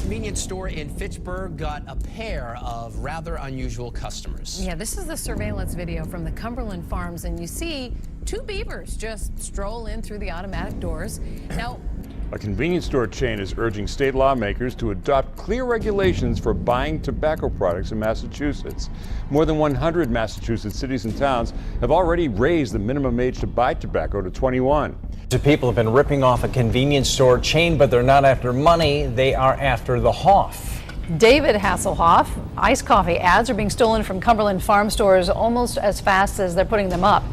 convenience store in Fitchburg got a pair of rather unusual customers. Yeah, this is the surveillance video from the Cumberland Farms, and you see two beavers just stroll in through the automatic doors. Now, a convenience store chain is urging state lawmakers to adopt clear regulations for buying tobacco products in Massachusetts. More than 100 Massachusetts cities and towns have already raised the minimum age to buy tobacco to 21. People have been ripping off a convenience store chain, but they're not after money, they are after the Hoff. David Hasselhoff, iced coffee ads are being stolen from Cumberland Farm stores almost as fast as they're putting them up.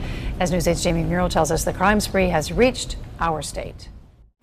As News 8's Jamie Murrell tells us, the crime spree has reached our state.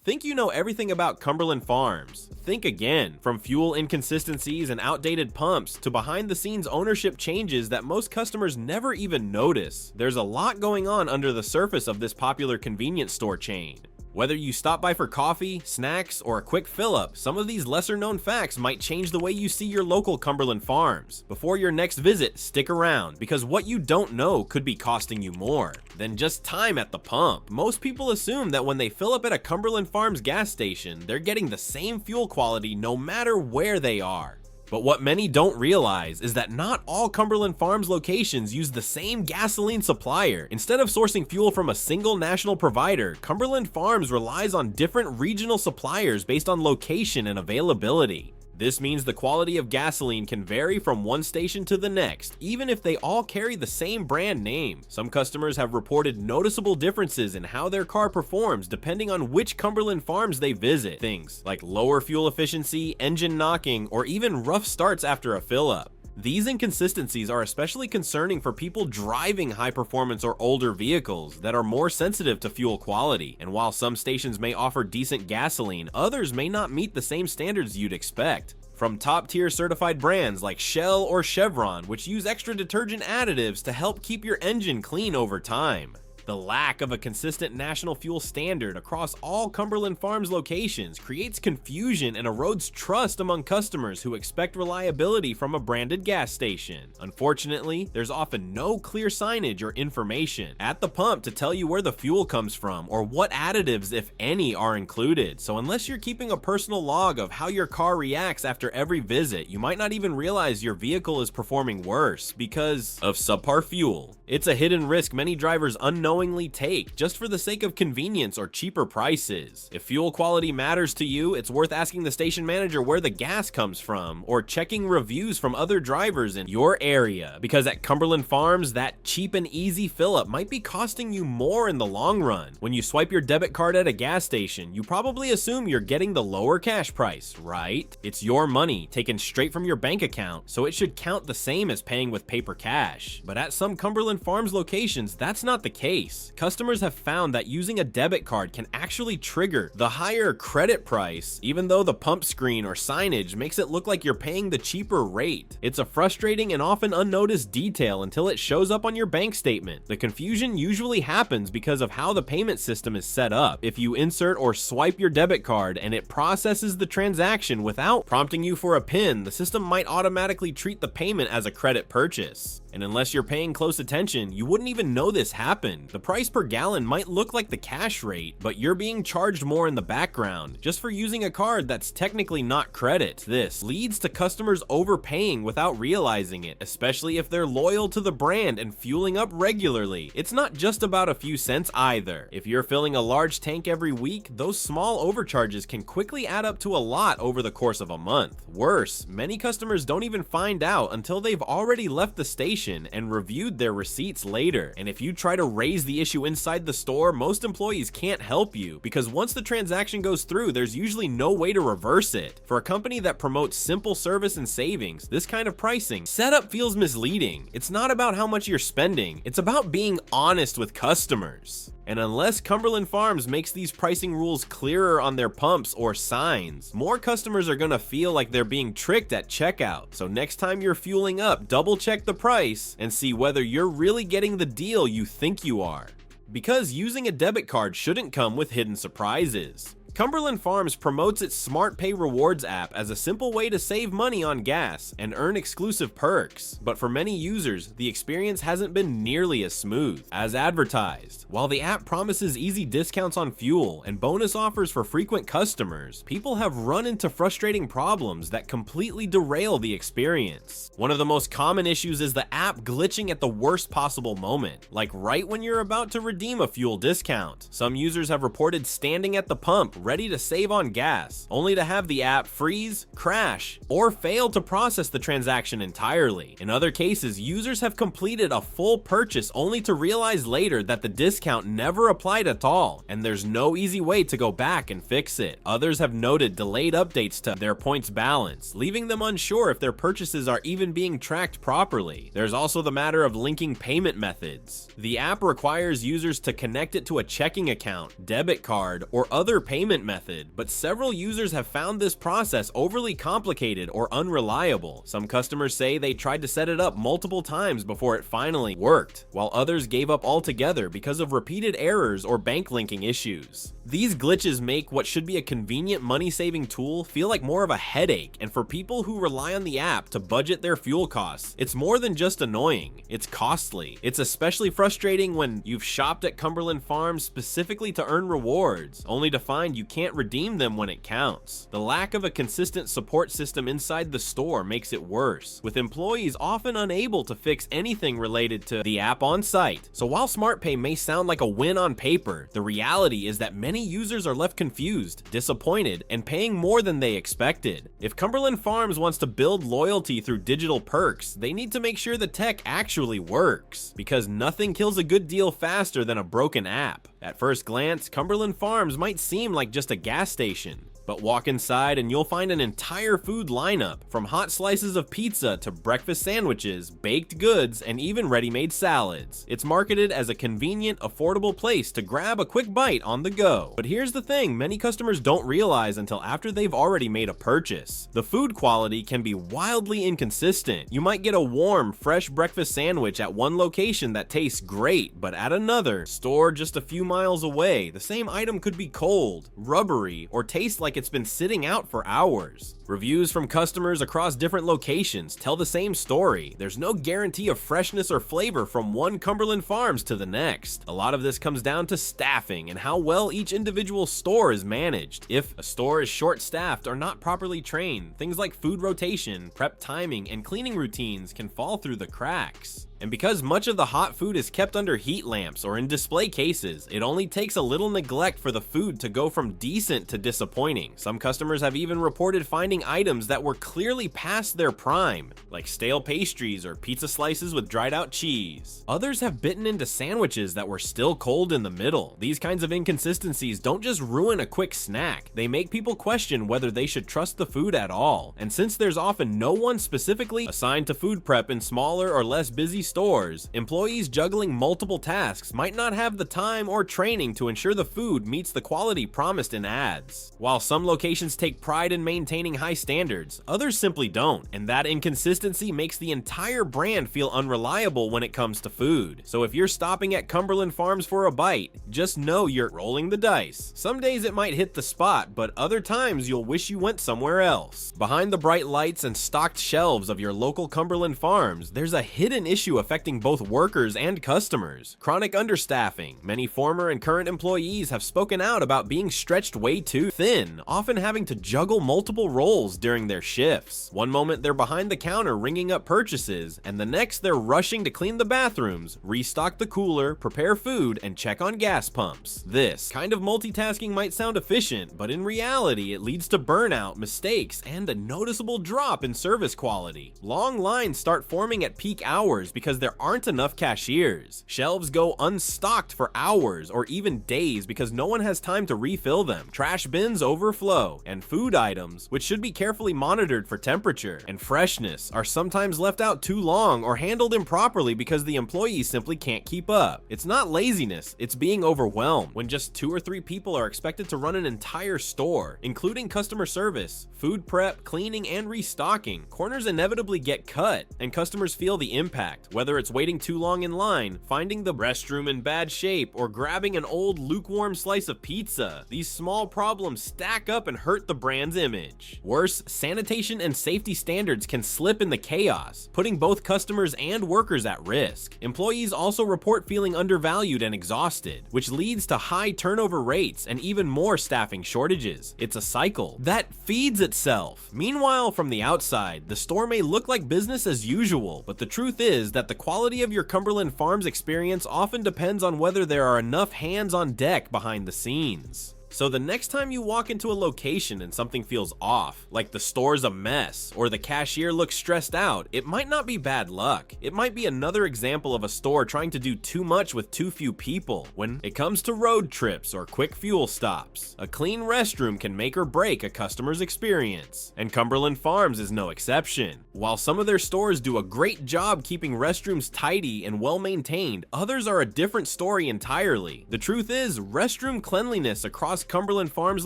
Think you know everything about Cumberland Farms? Think again. From fuel inconsistencies and outdated pumps to behind-the-scenes ownership changes that most customers never even notice. There's a lot going on under the surface of this popular convenience store chain. Whether you stop by for coffee, snacks, or a quick fill-up, some of these lesser-known facts might change the way you see your local Cumberland Farms. Before your next visit, stick around, because what you don't know could be costing you more than just time at the pump. Most people assume that when they fill up at a Cumberland Farms gas station, they're getting the same fuel quality no matter where they are. But what many don't realize is that not all Cumberland Farms locations use the same gasoline supplier. Instead of sourcing fuel from a single national provider, Cumberland Farms relies on different regional suppliers based on location and availability. This means the quality of gasoline can vary from one station to the next, even if they all carry the same brand name. Some customers have reported noticeable differences in how their car performs depending on which Cumberland Farms they visit. Things like lower fuel efficiency, engine knocking, or even rough starts after a fill-up. These inconsistencies are especially concerning for people driving high-performance or older vehicles that are more sensitive to fuel quality. And while some stations may offer decent gasoline, others may not meet the same standards you'd expect. From top-tier certified brands like Shell or Chevron, which use extra detergent additives to help keep your engine clean over time. The lack of a consistent national fuel standard across all Cumberland Farms locations creates confusion and erodes trust among customers who expect reliability from a branded gas station. Unfortunately, there's often no clear signage or information at the pump to tell you where the fuel comes from or what additives, if any, are included. So unless you're keeping a personal log of how your car reacts after every visit, you might not even realize your vehicle is performing worse because of subpar fuel. It's a hidden risk many drivers unknowingly take just for the sake of convenience or cheaper prices. If fuel quality matters to you, it's worth asking the station manager where the gas comes from or checking reviews from other drivers in your area, because at Cumberland Farms, that cheap and easy fill-up might be costing you more in the long run. When you swipe your debit card at a gas station, you probably assume you're getting the lower cash price, right? It's your money taken straight from your bank account, so it should count the same as paying with paper cash. But at some Cumberland Farms locations, that's not the case. Customers have found that using a debit card can actually trigger the higher credit price, even though the pump screen or signage makes it look like you're paying the cheaper rate. It's a frustrating and often unnoticed detail until it shows up on your bank statement. The confusion usually happens because of how the payment system is set up. If you insert or swipe your debit card and it processes the transaction without prompting you for a PIN, the system might automatically treat the payment as a credit purchase. And unless you're paying close attention, you wouldn't even know this happened. The price per gallon might look like the cash rate, but you're being charged more in the background just for using a card that's technically not credit. This leads to customers overpaying without realizing it, especially if they're loyal to the brand and fueling up regularly. It's not just about a few cents either. If you're filling a large tank every week, those small overcharges can quickly add up to a lot over the course of a month. Worse, many customers don't even find out until they've already left the station and reviewed their receipts later. And if you try to raise the issue inside the store, most employees can't help you because once the transaction goes through, there's usually no way to reverse it. For a company that promotes simple service and savings, this kind of pricing setup feels misleading. It's not about how much you're spending, it's about being honest with customers. And unless Cumberland Farms makes these pricing rules clearer on their pumps or signs, more customers are gonna feel like they're being tricked at checkout. So next time you're fueling up, double check the price and see whether you're really getting the deal you think you are. Because using a debit card shouldn't come with hidden surprises. Cumberland Farms promotes its Smart Pay Rewards app as a simple way to save money on gas and earn exclusive perks, but for many users, the experience hasn't been nearly as smooth as advertised. While the app promises easy discounts on fuel and bonus offers for frequent customers, people have run into frustrating problems that completely derail the experience. One of the most common issues is the app glitching at the worst possible moment, like right when you're about to redeem a fuel discount. Some users have reported standing at the pump ready to save on gas, only to have the app freeze, crash, or fail to process the transaction entirely. In other cases, users have completed a full purchase only to realize later that the discount never applied at all, and there's no easy way to go back and fix it. Others have noted delayed updates to their points balance, leaving them unsure if their purchases are even being tracked properly. There's also the matter of linking payment methods. The app requires users to connect it to a checking account, debit card, or other payment method, but several users have found this process overly complicated or unreliable. Some customers say they tried to set it up multiple times before it finally worked, while others gave up altogether because of repeated errors or bank linking issues. These glitches make what should be a convenient money-saving tool feel like more of a headache, and for people who rely on the app to budget their fuel costs, it's more than just annoying, it's costly. It's especially frustrating when you've shopped at Cumberland Farms specifically to earn rewards, only to find you can't redeem them when it counts. The lack of a consistent support system inside the store makes it worse, with employees often unable to fix anything related to the app on site. So while SmartPay may sound like a win on paper, the reality is that many users are left confused, disappointed, and paying more than they expected. If Cumberland Farms wants to build loyalty through digital perks, they need to make sure the tech actually works, because nothing kills a good deal faster than a broken app. At first glance, Cumberland Farms might seem like just a gas station, but walk inside and you'll find an entire food lineup, from hot slices of pizza to breakfast sandwiches, baked goods, and even ready-made salads. It's marketed as a convenient, affordable place to grab a quick bite on the go. But here's the thing many customers don't realize until after they've already made a purchase. The food quality can be wildly inconsistent. You might get a warm, fresh breakfast sandwich at one location that tastes great, but at another store just a few miles away, the same item could be cold, rubbery, or taste like it's been sitting out for hours. Reviews from customers across different locations tell the same story. There's no guarantee of freshness or flavor from one Cumberland Farms to the next. A lot of this comes down to staffing and how well each individual store is managed. If a store is short-staffed or not properly trained, things like food rotation, prep timing, and cleaning routines can fall through the cracks. And because much of the hot food is kept under heat lamps or in display cases, it only takes a little neglect for the food to go from decent to disappointing. Some customers have even reported finding items that were clearly past their prime, like stale pastries or pizza slices with dried out cheese. Others have bitten into sandwiches that were still cold in the middle. These kinds of inconsistencies don't just ruin a quick snack, they make people question whether they should trust the food at all. And since there's often no one specifically assigned to food prep in smaller or less busy stores, employees juggling multiple tasks might not have the time or training to ensure the food meets the quality promised in ads. While some locations take pride in maintaining high standards, others simply don't, and that inconsistency makes the entire brand feel unreliable when it comes to food. So if you're stopping at Cumberland Farms for a bite, just know you're rolling the dice. Some days it might hit the spot, but other times you'll wish you went somewhere else. Behind the bright lights and stocked shelves of your local Cumberland Farms, there's a hidden issue affecting both workers and customers: chronic understaffing. Many former and current employees have spoken out about being stretched way too thin, often having to juggle multiple roles during their shifts. One moment they're behind the counter ringing up purchases, and the next they're rushing to clean the bathrooms, restock the cooler, prepare food, and check on gas pumps. This kind of multitasking might sound efficient, but in reality it leads to burnout, mistakes, and a noticeable drop in service quality. Long lines start forming at peak hours because there aren't enough cashiers. Shelves go unstocked for hours or even days because no one has time to refill them. Trash bins overflow, and food items, which should be carefully monitored for temperature and freshness, are sometimes left out too long or handled improperly because the employees simply can't keep up. It's not laziness, it's being overwhelmed. When just 2 or 3 people are expected to run an entire store, including customer service, food prep, cleaning, and restocking, corners inevitably get cut, and customers feel the impact. Whether it's waiting too long in line, finding the restroom in bad shape, or grabbing an old lukewarm slice of pizza, these small problems stack up and hurt the brand's image. Worse, sanitation and safety standards can slip in the chaos, putting both customers and workers at risk. Employees also report feeling undervalued and exhausted, which leads to high turnover rates and even more staffing shortages. It's a cycle that feeds itself. Meanwhile, from the outside, the store may look like business as usual, but the truth is that the quality of your Cumberland Farms experience often depends on whether there are enough hands on deck behind the scenes. So the next time you walk into a location and something feels off, like the store's a mess or the cashier looks stressed out, it might not be bad luck. It might be another example of a store trying to do too much with too few people. When it comes to road trips or quick fuel stops, a clean restroom can make or break a customer's experience, and Cumberland Farms is no exception. While some of their stores do a great job keeping restrooms tidy and well maintained, others are a different story entirely. The truth is, restroom cleanliness across Cumberland Farms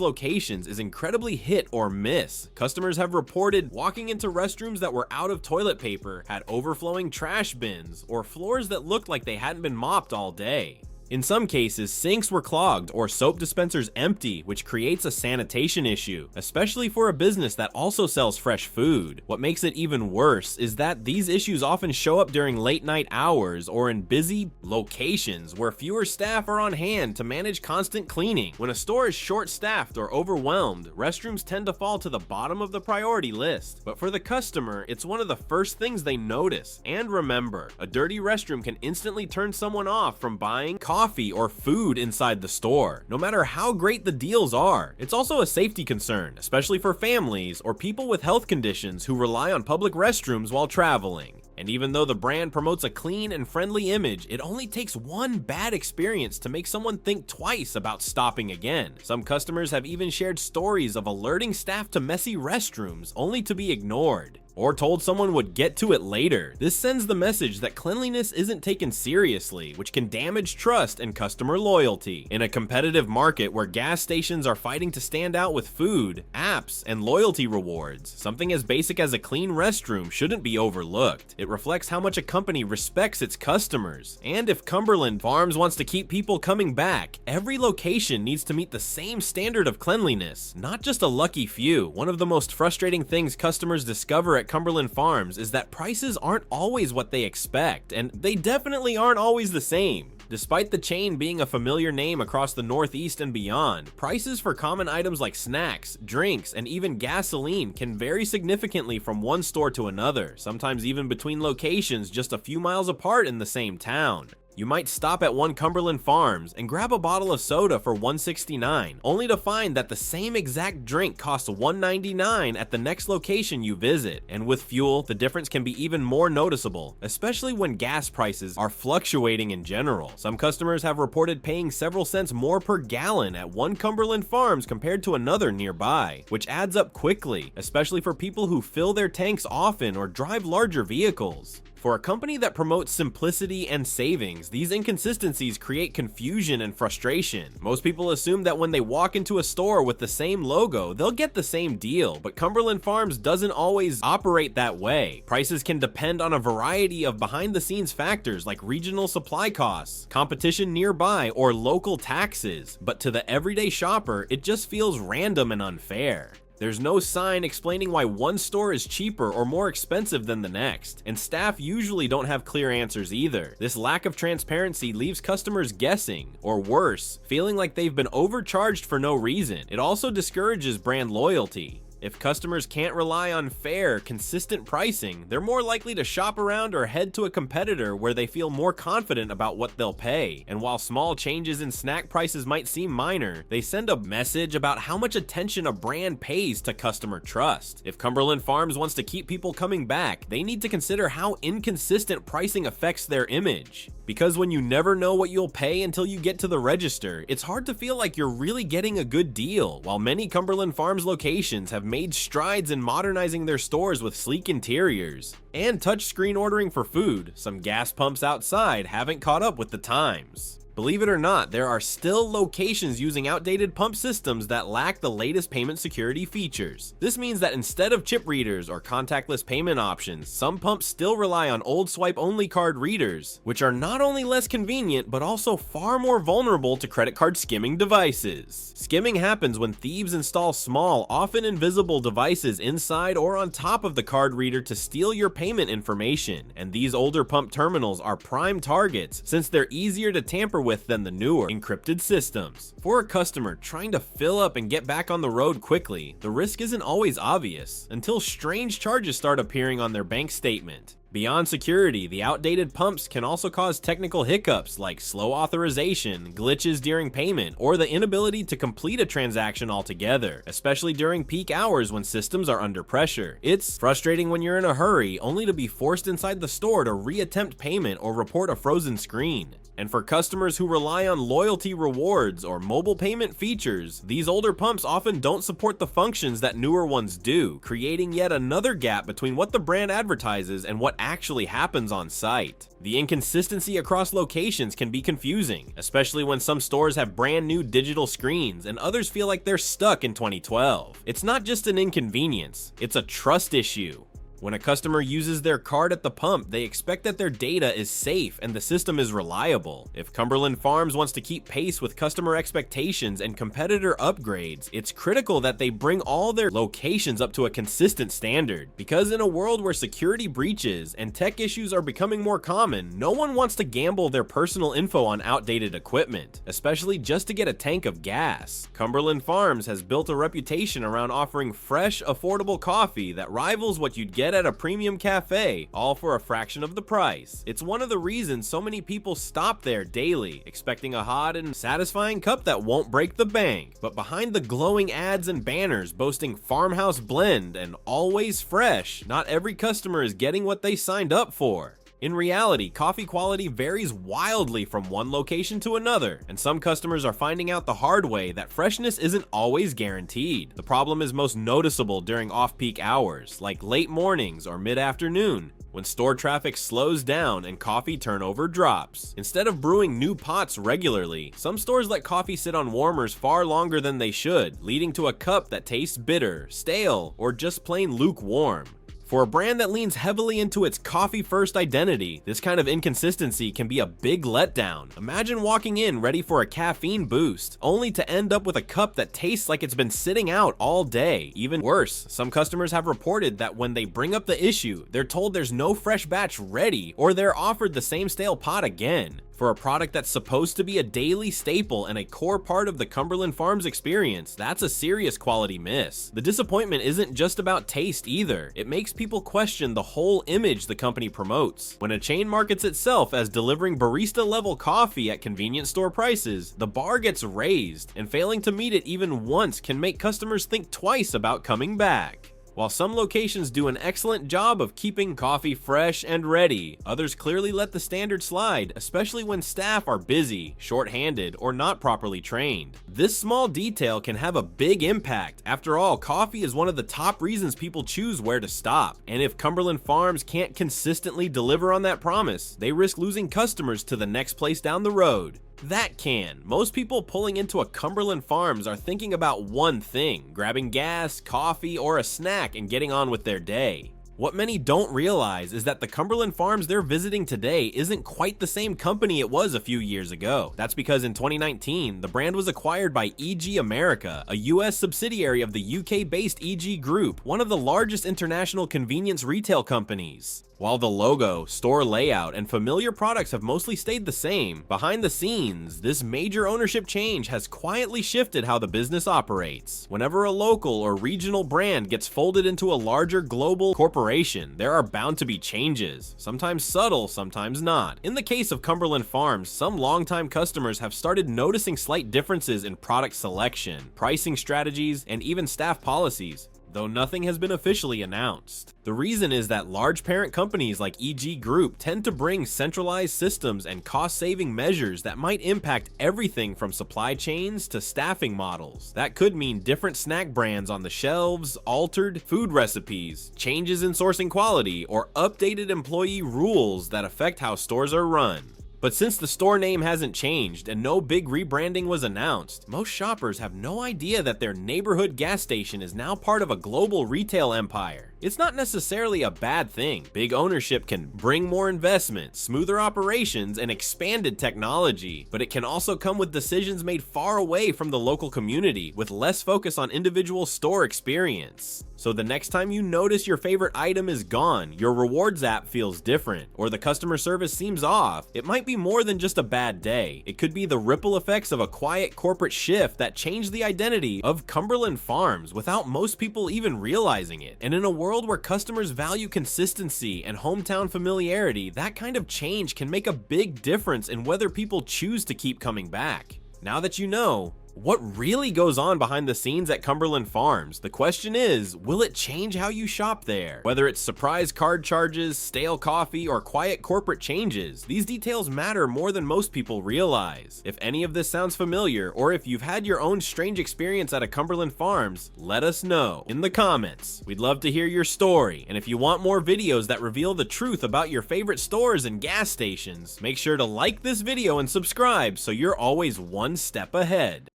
locations is incredibly hit or miss. Customers have reported walking into restrooms that were out of toilet paper, had overflowing trash bins, or floors that looked like they hadn't been mopped all day. In some cases, sinks were clogged or soap dispensers empty, which creates a sanitation issue, especially for a business that also sells fresh food. What makes it even worse is that these issues often show up during late night hours or in busy locations where fewer staff are on hand to manage constant cleaning. When a store is short-staffed or overwhelmed, restrooms tend to fall to the bottom of the priority list. But for the customer, it's one of the first things they notice. And remember, a dirty restroom can instantly turn someone off from buying coffee or food inside the store, no matter how great the deals are. It's also a safety concern, especially for families or people with health conditions who rely on public restrooms while traveling. And even though the brand promotes a clean and friendly image, it only takes one bad experience to make someone think twice about stopping again. Some customers have even shared stories of alerting staff to messy restrooms only to be ignored, or told someone would get to it later. This sends the message that cleanliness isn't taken seriously, which can damage trust and customer loyalty. In a competitive market where gas stations are fighting to stand out with food, apps, and loyalty rewards, something as basic as a clean restroom shouldn't be overlooked. It reflects how much a company respects its customers. And if Cumberland Farms wants to keep people coming back, every location needs to meet the same standard of cleanliness, not just a lucky few. One of the most frustrating things customers discover at Cumberland Farms is that prices aren't always what they expect, and they definitely aren't always the same. Despite the chain being a familiar name across the Northeast and beyond, prices for common items like snacks, drinks, and even gasoline can vary significantly from one store to another, sometimes even between locations just a few miles apart in the same town. You might stop at one Cumberland Farms and grab a bottle of soda for $1.69, only to find that the same exact drink costs $1.99 at the next location you visit. And with fuel, the difference can be even more noticeable, especially when gas prices are fluctuating in general. Some customers have reported paying several cents more per gallon at one Cumberland Farms compared to another nearby, which adds up quickly, especially for people who fill their tanks often or drive larger vehicles. For a company that promotes simplicity and savings, these inconsistencies create confusion and frustration. Most people assume that when they walk into a store with the same logo, they'll get the same deal, but Cumberland Farms doesn't always operate that way. Prices can depend on a variety of behind-the-scenes factors like regional supply costs, competition nearby, or local taxes, but to the everyday shopper, it just feels random and unfair. There's no sign explaining why one store is cheaper or more expensive than the next, and staff usually don't have clear answers either. This lack of transparency leaves customers guessing, or worse, feeling like they've been overcharged for no reason. It also discourages brand loyalty. If customers can't rely on fair, consistent pricing, they're more likely to shop around or head to a competitor where they feel more confident about what they'll pay. And while small changes in snack prices might seem minor, they send a message about how much attention a brand pays to customer trust. If Cumberland Farms wants to keep people coming back, they need to consider how inconsistent pricing affects their image. Because when you never know what you'll pay until you get to the register, it's hard to feel like you're really getting a good deal. While many Cumberland Farms locations have made strides in modernizing their stores with sleek interiors and touchscreen ordering for food, some gas pumps outside haven't caught up with the times. Believe it or not, there are still locations using outdated pump systems that lack the latest payment security features. This means that instead of chip readers or contactless payment options, some pumps still rely on old swipe-only card readers, which are not only less convenient, but also far more vulnerable to credit card skimming devices. Skimming happens when thieves install small, often invisible devices inside or on top of the card reader to steal your payment information, and these older pump terminals are prime targets since they're easier to tamper with than the newer, encrypted systems. For a customer trying to fill up and get back on the road quickly, the risk isn't always obvious until strange charges start appearing on their bank statement. Beyond security, the outdated pumps can also cause technical hiccups like slow authorization, glitches during payment, or the inability to complete a transaction altogether, especially during peak hours when systems are under pressure. It's frustrating when you're in a hurry, only to be forced inside the store to reattempt payment or report a frozen screen. And for customers who rely on loyalty rewards or mobile payment features, these older pumps often don't support the functions that newer ones do, creating yet another gap between what the brand advertises and what actually happens on site. The inconsistency across locations can be confusing, especially when some stores have brand new digital screens and others feel like they're stuck in 2012. It's not just an inconvenience, it's a trust issue. When a customer uses their card at the pump, they expect that their data is safe and the system is reliable. If Cumberland Farms wants to keep pace with customer expectations and competitor upgrades, it's critical that they bring all their locations up to a consistent standard. Because in a world where security breaches and tech issues are becoming more common, no one wants to gamble their personal info on outdated equipment, especially just to get a tank of gas. Cumberland Farms has built a reputation around offering fresh, affordable coffee that rivals what you'd get at a premium cafe, all for a fraction of the price. It's one of the reasons so many people stop there daily, expecting a hot and satisfying cup that won't break the bank. But behind the glowing ads and banners boasting farmhouse blend and always fresh, not every customer is getting what they signed up for. In reality, coffee quality varies wildly from one location to another, and some customers are finding out the hard way that freshness isn't always guaranteed. The problem is most noticeable during off-peak hours, like late mornings or mid-afternoon, when store traffic slows down and coffee turnover drops. Instead of brewing new pots regularly, some stores let coffee sit on warmers far longer than they should, leading to a cup that tastes bitter, stale, or just plain lukewarm. For a brand that leans heavily into its coffee-first identity, this kind of inconsistency can be a big letdown. Imagine walking in ready for a caffeine boost, only to end up with a cup that tastes like it's been sitting out all day. Even worse, some customers have reported that when they bring up the issue, they're told there's no fresh batch ready, or they're offered the same stale pot again. For a product that's supposed to be a daily staple and a core part of the Cumberland Farms experience, that's a serious quality miss. The disappointment isn't just about taste either. It makes people question the whole image the company promotes. When a chain markets itself as delivering barista-level coffee at convenience store prices, the bar gets raised, and failing to meet it even once can make customers think twice about coming back. While some locations do an excellent job of keeping coffee fresh and ready, others clearly let the standard slide, especially when staff are busy, short-handed, or not properly trained. This small detail can have a big impact. After all, coffee is one of the top reasons people choose where to stop, and if Cumberland Farms can't consistently deliver on that promise, they risk losing customers to the next place down the road. That can. Most people pulling into a Cumberland Farms are thinking about one thing: grabbing gas, coffee, or a snack and getting on with their day. What many don't realize is that the Cumberland Farms they're visiting today isn't quite the same company it was a few years ago. That's because in 2019, the brand was acquired by EG America, a US subsidiary of the UK-based EG Group, one of the largest international convenience retail companies. While the logo, store layout, and familiar products have mostly stayed the same, behind the scenes, this major ownership change has quietly shifted how the business operates. Whenever a local or regional brand gets folded into a larger global corporation, there are bound to be changes, sometimes subtle, sometimes not. In the case of Cumberland Farms, some longtime customers have started noticing slight differences in product selection, pricing strategies, and even staff policies, though nothing has been officially announced. The reason is that large parent companies like EG Group tend to bring centralized systems and cost-saving measures that might impact everything from supply chains to staffing models. That could mean different snack brands on the shelves, altered food recipes, changes in sourcing quality, or updated employee rules that affect how stores are run. But since the store name hasn't changed and no big rebranding was announced, most shoppers have no idea that their neighborhood gas station is now part of a global retail empire. It's not necessarily a bad thing. Big ownership can bring more investment, smoother operations, and expanded technology, but it can also come with decisions made far away from the local community, with less focus on individual store experience. So the next time you notice your favorite item is gone, your rewards app feels different, or the customer service seems off, it might be more than just a bad day. It could be the ripple effects of a quiet corporate shift that changed the identity of Cumberland Farms without most people even realizing it. And in a world where customers value consistency and hometown familiarity, that kind of change can make a big difference in whether people choose to keep coming back. Now that you know what really goes on behind the scenes at Cumberland Farms, the question is, will it change how you shop there? Whether it's surprise card charges, stale coffee, or quiet corporate changes, these details matter more than most people realize. If any of this sounds familiar, or if you've had your own strange experience at a Cumberland Farms, let us know in the comments. We'd love to hear your story, and if you want more videos that reveal the truth about your favorite stores and gas stations, make sure to like this video and subscribe so you're always one step ahead.